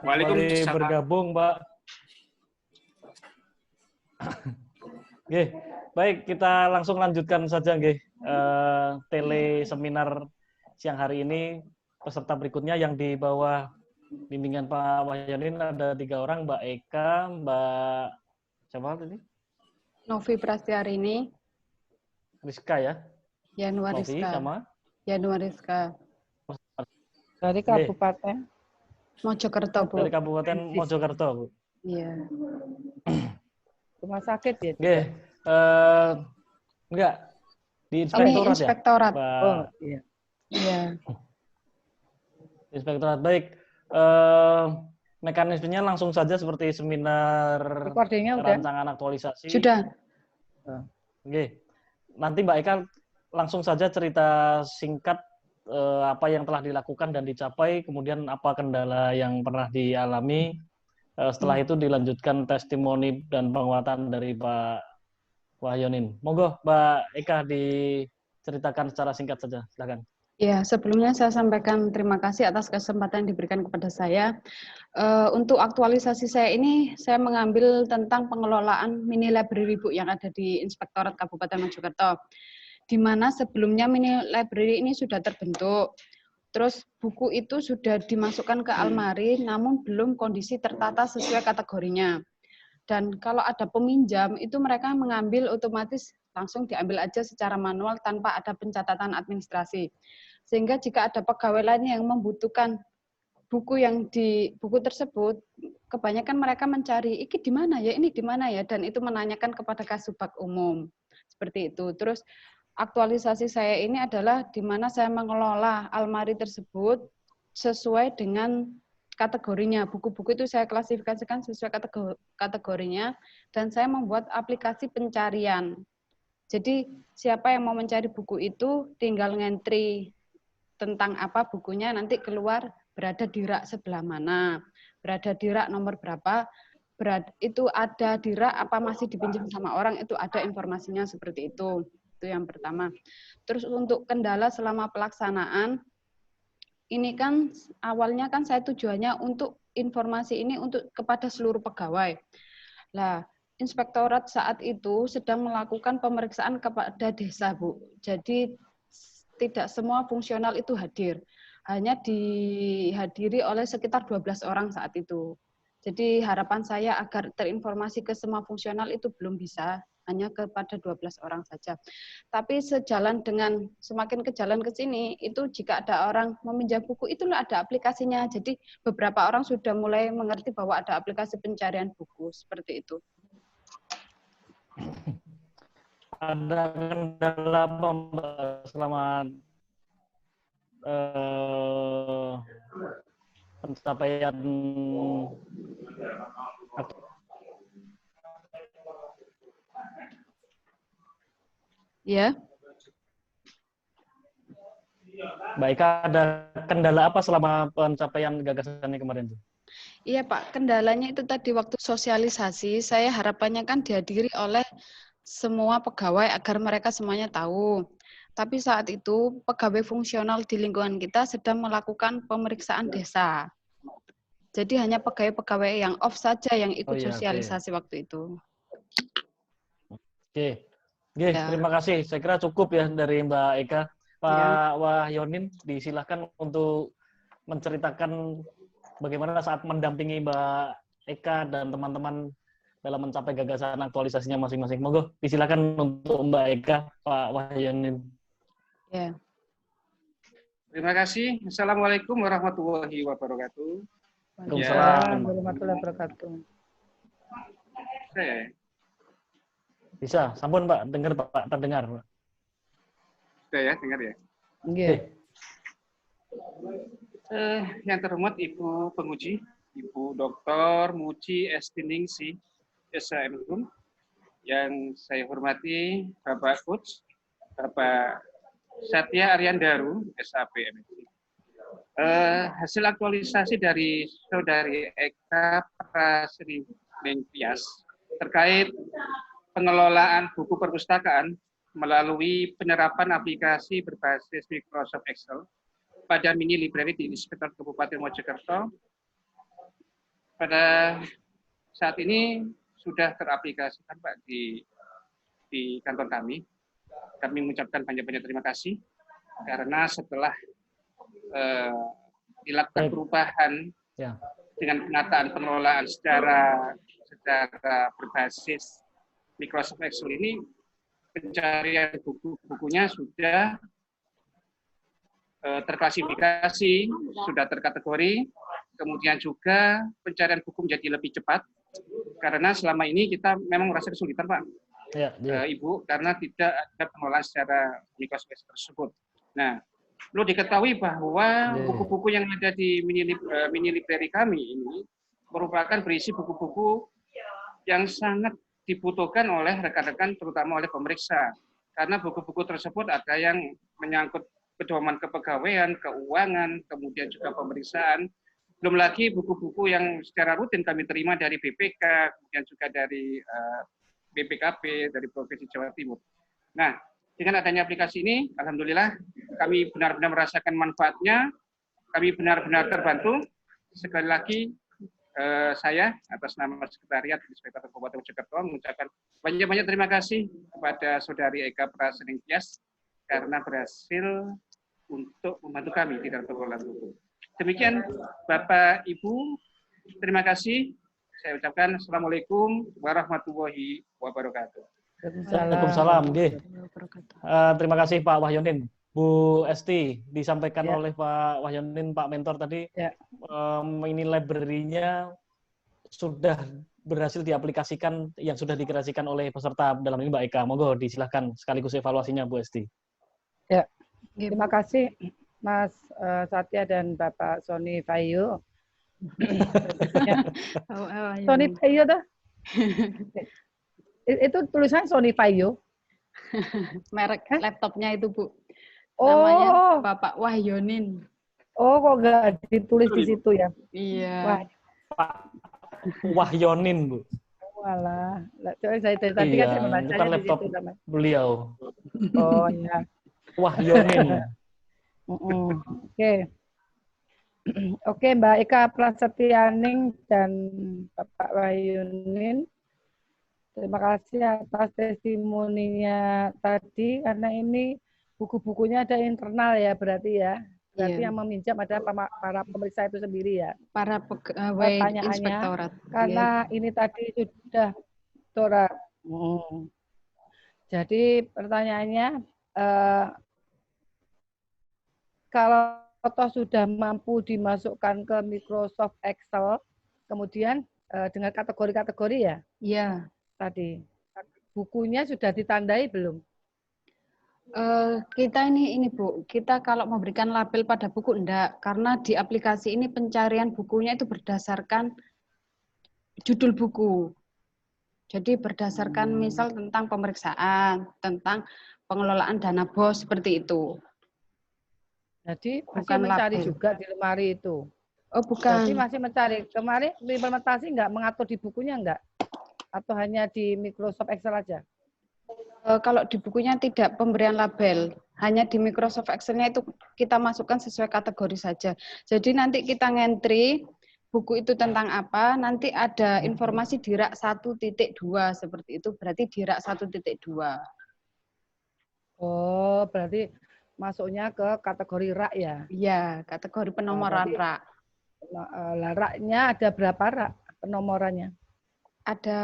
Kembali bergabung, Mbak. Oke, baik, kita langsung lanjutkan saja, nggih. Tele seminar siang hari ini, peserta berikutnya yang di bawah bimbingan Pak Wahyonin ada 3 orang, Mbak Eka, Mbak siapa tadi? Novi Prastiarini, Rizka ya? Yanuariska. Novi sama? Yanuariska. Dari Kabupaten Mojokerto, Bu. Dari Kabupaten Mojokerto, Bu. Iya. Rumah sakit ya? Oke. Enggak. Di inspektorat, ini inspektorat. Ya? Oh, iya. Iya. Inspektorat, baik. Mekanismenya langsung saja seperti seminar rancangan aktualisasi. Sudah. Oke. Nanti Mbak Eka langsung saja cerita singkat apa yang telah dilakukan dan dicapai, kemudian apa kendala yang pernah dialami. Setelah itu dilanjutkan testimoni dan penguatan dari Pak Wahyonin. Monggo Mbak Eka diceritakan secara singkat saja, silakan. Ya, sebelumnya saya sampaikan terima kasih atas kesempatan yang diberikan kepada saya. Untuk aktualisasi saya ini, saya mengambil tentang pengelolaan mini library Bu yang ada di Inspektorat Kabupaten Mojokerto, di mana sebelumnya mini library ini sudah terbentuk. Terus buku itu sudah dimasukkan ke almari, namun belum kondisi tertata sesuai kategorinya. Dan kalau ada peminjam, itu mereka mengambil otomatis langsung diambil aja secara manual tanpa ada pencatatan administrasi. Sehingga jika ada pegawai lain yang membutuhkan buku yang di buku tersebut, kebanyakan mereka mencari, ini di mana ya, ini di mana ya, dan itu menanyakan kepada Kasubag Umum. Seperti itu. Terus aktualisasi saya ini adalah di mana saya mengelola almari tersebut sesuai dengan kategorinya. Buku-buku itu saya klasifikasikan sesuai kategorinya, dan saya membuat aplikasi pencarian. Jadi siapa yang mau mencari buku itu tinggal ngentri tentang apa bukunya, nanti keluar berada di rak sebelah mana, berada di rak nomor berapa, itu ada di rak apa masih dipinjam sama orang, itu ada informasinya seperti itu. Itu yang pertama. Terus untuk kendala selama pelaksanaan, ini kan awalnya kan saya tujuannya untuk informasi ini untuk kepada seluruh pegawai. Nah, inspektorat saat itu sedang melakukan pemeriksaan kepada desa, Bu. Jadi tidak semua fungsional itu hadir. Hanya dihadiri oleh sekitar 12 orang saat itu. Jadi harapan saya agar terinformasi ke semua fungsional itu belum bisa, hanya kepada 12 orang saja. Tapi sejalan dengan semakin ke jalan ke sini, itu jika ada orang meminjam buku, itulah ada aplikasinya. Jadi beberapa orang sudah mulai mengerti bahwa ada aplikasi pencarian buku, seperti itu. Ada kendala apa selama pencapaian ya? Baik, ada kendala apa selama pencapaian gagasannya kemarin? Iya Pak, kendalanya itu tadi waktu sosialisasi, saya harapannya kan dihadiri oleh semua pegawai agar mereka semuanya tahu. Tapi saat itu pegawai fungsional di lingkungan kita sedang melakukan pemeriksaan desa. Jadi hanya pegawai-pegawai yang off saja yang ikut sosialisasi waktu itu. Oke, terima kasih. Saya kira cukup ya dari Mbak Eka. Pak Wahyonin, disilakan untuk menceritakan bagaimana saat mendampingi Mbak Eka dan teman-teman dalam mencapai gagasan aktualisasinya masing-masing. Monggo, disilakan untuk Mbak Eka, Pak Wahyonin. Ya. Terima kasih. Assalamualaikum warahmatullahi wabarakatuh. Waalaikumsalam warahmatullahi wabarakatuh. Bisa, sampun Pak, dengar Pak, terdengar Pak. Sudah ya, dengar ya. Iya. Yang terhormat Ibu Penguji, Ibu Dr. Muji Estiningsi, SHM, yang saya hormati Bapak Coach, Bapak Satya Aryandaru, SAP MSc. Hasil aktualisasi dari Saudari Eka Prasriningtyas terkait pengelolaan buku perpustakaan melalui penyerapan aplikasi berbasis Microsoft Excel pada mini library di Inspektorat Kabupaten Mojokerto pada saat ini sudah teraplikasikan Pak di kantor kami. Kami mengucapkan banyak-banyak terima kasih karena setelah dilakukan perubahan dengan penataan pengelolaan secara berbasis Microsoft Excel ini, pencarian buku-bukunya sudah terklasifikasi, sudah terkategori, kemudian juga pencarian buku menjadi lebih cepat, karena selama ini kita memang merasa kesulitan Pak, Ibu, karena tidak ada pengelolaan secara Microsoft Excel tersebut. Nah, perlu diketahui bahwa buku-buku yang ada di mini library kami ini merupakan berisi buku-buku yang sangat dibutuhkan oleh rekan-rekan, terutama oleh pemeriksa. Karena buku-buku tersebut ada yang menyangkut pedoman kepegawaian, keuangan, kemudian juga pemeriksaan. Belum lagi buku-buku yang secara rutin kami terima dari BPK, kemudian juga dari BPKP, dari Provinsi Jawa Timur. Nah, dengan adanya aplikasi ini, alhamdulillah kami benar-benar merasakan manfaatnya, kami benar-benar terbantu. Sekali lagi, saya atas nama Sekretariat Inspektor Kabupaten Mojokerto mengucapkan banyak-banyak terima kasih kepada Saudari Eka Praseningtyas karena berhasil untuk membantu kami di dalam pengelolaan buku. Demikian Bapak Ibu, terima kasih. Saya ucapkan Assalamualaikum warahmatullahi wabarakatuh. Waalaikumsalam. Terima kasih Pak Wahyonin. Bu Esti, disampaikan oleh Pak Wahyonin, Pak Mentor tadi, ini library-nya sudah berhasil diaplikasikan, yang sudah dikreasikan oleh peserta dalam ini Mbak Eka. Monggo disilahkan sekaligus evaluasinya Bu Esti. Ya, terima kasih Mas Satya dan Bapak Sony Fayo. Sony Fayo tuh? Itu tulisannya Sony Fayo. Merek laptopnya itu Bu. Namanya Bapak Wahyonin. Oh, kok nggak ditulis di situ ya? Iya. Pak Wahyonin, Bu. Walah, saya tadi kan saya membacanya bukan laptop di situ, beliau. Oh ya. Wahyonin. Oke. Oke, Mbak Eka Prasetyaning dan Bapak Wahyonin, terima kasih atas testimoninya tadi, karena ini buku-bukunya ada internal ya, berarti ya. Berarti yang meminjam adalah para pemeriksa itu sendiri ya. Para pegawai inspektorat. Karena ini tadi sudah Doktorat. Jadi pertanyaannya, kalau toh sudah mampu dimasukkan ke Microsoft Excel, kemudian dengan kategori-kategori ya? Iya. Tadi. Bukunya sudah ditandai belum? Kita ini Bu, kita kalau memberikan label pada buku enggak, karena di aplikasi ini pencarian bukunya itu berdasarkan judul buku. Jadi berdasarkan misal tentang pemeriksaan, tentang pengelolaan dana BOS, seperti itu. Jadi masih bukan mencari label juga di lemari itu? Oh bukan. Berarti masih mencari. Kemarin implementasi enggak mengatur di bukunya enggak? Atau hanya di Microsoft Excel aja? Kalau di bukunya tidak pemberian label, hanya di Microsoft Excel-nya itu kita masukkan sesuai kategori saja. Jadi nanti kita ngentri buku itu tentang apa, nanti ada informasi di rak 1.2 seperti itu, berarti di rak 1.2. Oh, berarti masuknya ke kategori rak ya? Iya, kategori penomoran rak. Raknya ada berapa rak penomorannya? Ada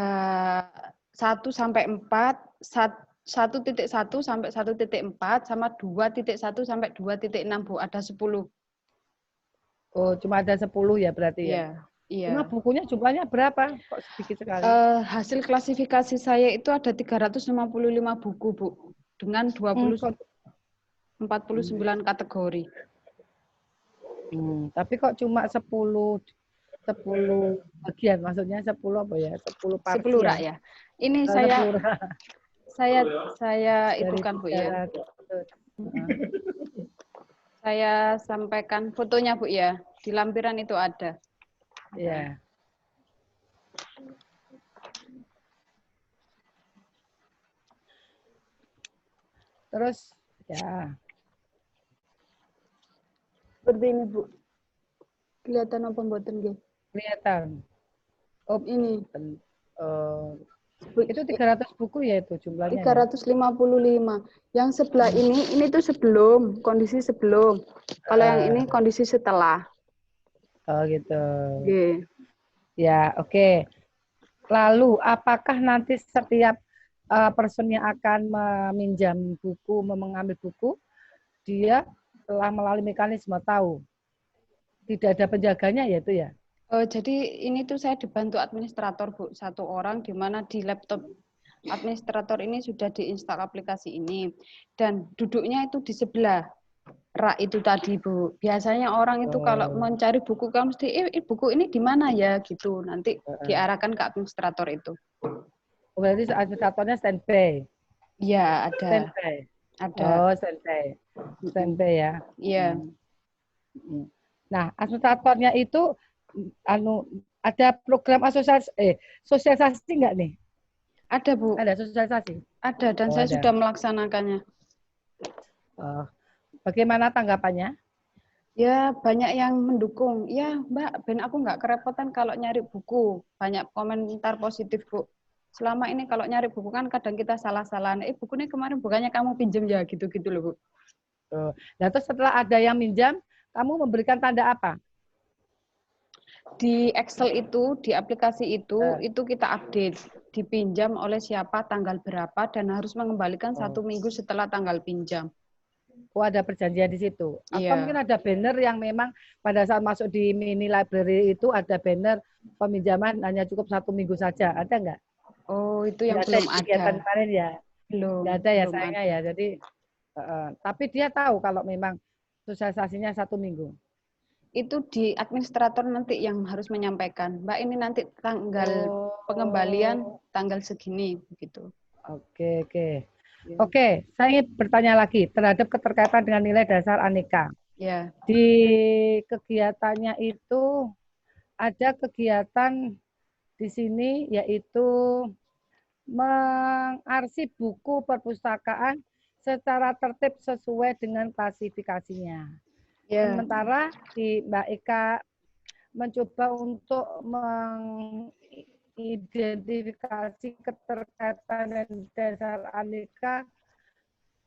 1 sampai 4, 1.1 sampai 1.4 sama 2.1 sampai 2.6 Bu, ada 10. Oh, cuma ada 10 ya berarti ya? Iya. Cuma bukunya jumlahnya berapa? Kok sedikit sekali? Hasil klasifikasi saya itu ada 355 buku Bu, dengan 49 kategori. Tapi kok cuma 10 bagian, maksudnya 10 apa ya? 10 part 10 rak ya. Ini saya itukan Bu ya. Saya sampaikan fotonya Bu ya. Di lampiran itu ada. Iya. Terus ya. Seperti ini Bu. Kelihatan apa mboten nggih? Kelihatan. Ini. Itu 300 buku ya itu jumlahnya. 355. Yang sebelah ini tuh sebelum, kondisi sebelum. Kalau yang ini kondisi setelah. Oh gitu. Okay. Ya, oke. Lalu apakah nanti setiap person yang akan meminjam buku, mengambil buku, dia telah melalui mekanisme tahu tidak ada penjaganya ya itu ya? Jadi ini tuh saya dibantu administrator Bu, 1 orang di mana di laptop administrator ini sudah diinstal aplikasi ini dan duduknya itu di sebelah rak itu tadi Bu. Biasanya orang itu kalau mencari buku kan mesti buku ini di mana ya gitu. Nanti diarahkan ke administrator itu. Berarti administratornya standby. Iya, ada. Standby. Ada. Oh, standby. Standby ya. Iya. Nah, administratornya itu ada program sosialisasi enggak nih? Ada, Bu. Ada sosialisasi? Ada, dan saya sudah melaksanakannya. Bagaimana tanggapannya? Ya, banyak yang mendukung. Ya, Mbak, ben aku nggak kerepotan kalau nyari buku. Banyak komentar positif, Bu. Selama ini kalau nyari buku kan kadang kita salah-salahan. Bukunya kemarin bukannya kamu pinjam ya, gitu-gitu loh, Bu. Nah, terus setelah ada yang minjam, kamu memberikan tanda apa? Di Excel itu, di aplikasi itu kita update. Dipinjam oleh siapa, tanggal berapa, dan harus mengembalikan 1 minggu setelah tanggal pinjam. Oh, ada perjanjian di situ. Atau mungkin ada banner yang memang pada saat masuk di mini library itu ada banner peminjaman hanya cukup 1 minggu saja. Ada nggak? Oh, itu yang belum ada. Kegiatan kemarin ya? Belum. Nggak ada ya sayangnya ya. Jadi, tapi dia tahu kalau memang sosialisasinya 1 minggu. Itu di administrator nanti yang harus menyampaikan. Mbak, ini nanti tanggal pengembalian tanggal segini begitu. Oke. Oke, saya ingin bertanya lagi terhadap keterkaitan dengan nilai dasar aneka. Ya. Di kegiatannya itu ada kegiatan di sini yaitu mengarsip buku perpustakaan secara tertib sesuai dengan klasifikasinya. Yeah. Sementara di Mbak Eka mencoba untuk mengidentifikasi keterkaitan dan dasar aneka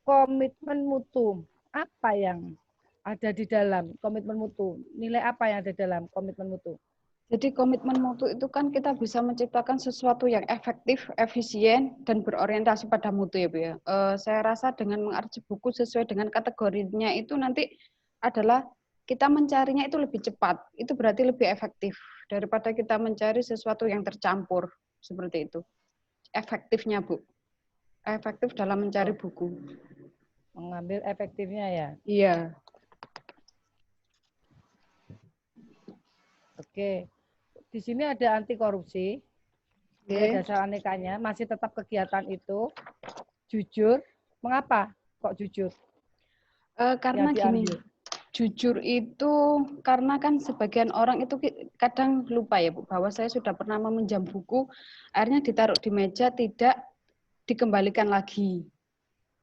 komitmen mutu. Apa yang ada di dalam komitmen mutu? Nilai apa yang ada dalam komitmen mutu? Jadi komitmen mutu itu kan kita bisa menciptakan sesuatu yang efektif, efisien, dan berorientasi pada mutu ya Bu ya. Saya rasa dengan mengarsip buku sesuai dengan kategorinya itu nanti adalah kita mencarinya itu lebih cepat. Itu berarti lebih efektif daripada kita mencari sesuatu yang tercampur seperti itu. Efektifnya Bu. Efektif dalam mencari buku. Mengambil efektifnya ya? Iya. Oke. Di sini ada anti korupsi. Nilai dasar anekanya masih tetap kegiatan itu. Jujur. Mengapa kok jujur? Karena gini, jujur itu karena kan sebagian orang itu kadang lupa ya Bu, bahwa saya sudah pernah meminjam buku, akhirnya ditaruh di meja tidak dikembalikan lagi.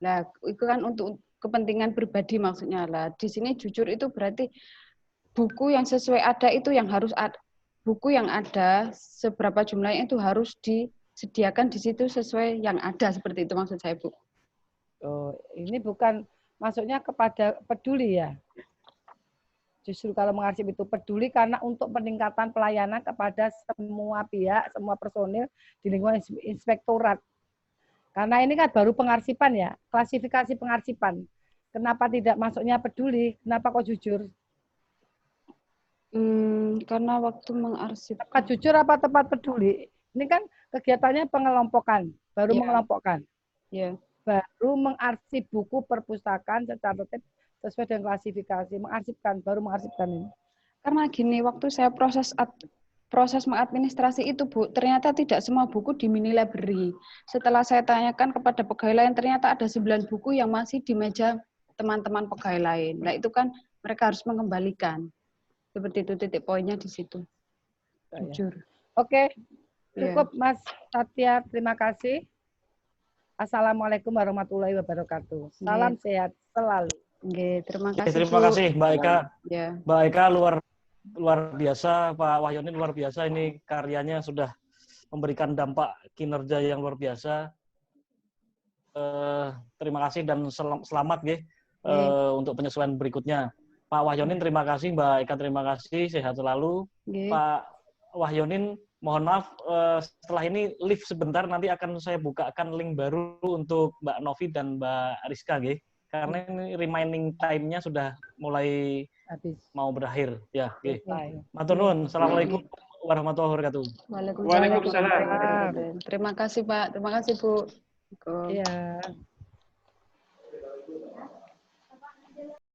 Nah, itu kan untuk kepentingan pribadi maksudnya lah. Di sini jujur itu berarti buku yang sesuai ada itu yang harus ada. Buku yang ada seberapa jumlahnya itu harus disediakan di situ sesuai yang ada, seperti itu maksud saya Bu. Oh, ini bukan masuknya kepada peduli ya. Justru kalau mengarsip itu peduli karena untuk peningkatan pelayanan kepada semua pihak, semua personil di lingkungan inspektorat. Karena ini kan baru pengarsipan ya, klasifikasi pengarsipan. Kenapa tidak masuknya peduli? Kenapa kok jujur? Karena waktu mengarsip. Tepat jujur apa tepat peduli? Ini kan kegiatannya pengelompokan, baru mengelompokkan. Yeah. Baru mengarsip buku perpustakaan secara tertib sesuai dengan klasifikasi, mengarsipkan, baru mengarsipkan ini. Karena gini, waktu saya proses mengadministrasi itu Bu, ternyata tidak semua buku di mini library. Setelah saya tanyakan kepada pegawai lain, ternyata ada 9 buku yang masih di meja teman-teman pegawai lain. Nah itu kan mereka harus mengembalikan. Seperti itu titik poinnya di situ. Jujur. Oke, cukup Mas Satya, terima kasih. Assalamualaikum warahmatullahi wabarakatuh. Salam sehat selalu. Terima kasih. Terima kasih Mbak Eka. Ya. Mbak Eka luar luar biasa, Pak Wahyunin luar biasa, ini karyanya sudah memberikan dampak kinerja yang luar biasa. Terima kasih dan selamat untuk penyesuaian berikutnya. Pak Wahyunin terima kasih, Mbak Eka terima kasih, sehat selalu. Pak Wahyunin, mohon maaf, setelah ini live sebentar, nanti akan saya bukakan link baru untuk Mbak Novi dan Mbak Rizka, karena ini remaining time-nya sudah mulai mau berakhir. Ya, matur nuwun. Assalamualaikum warahmatullahi wabarakatuh. Waalaikumsalam. Terima kasih Pak, terima kasih Bu. Iya.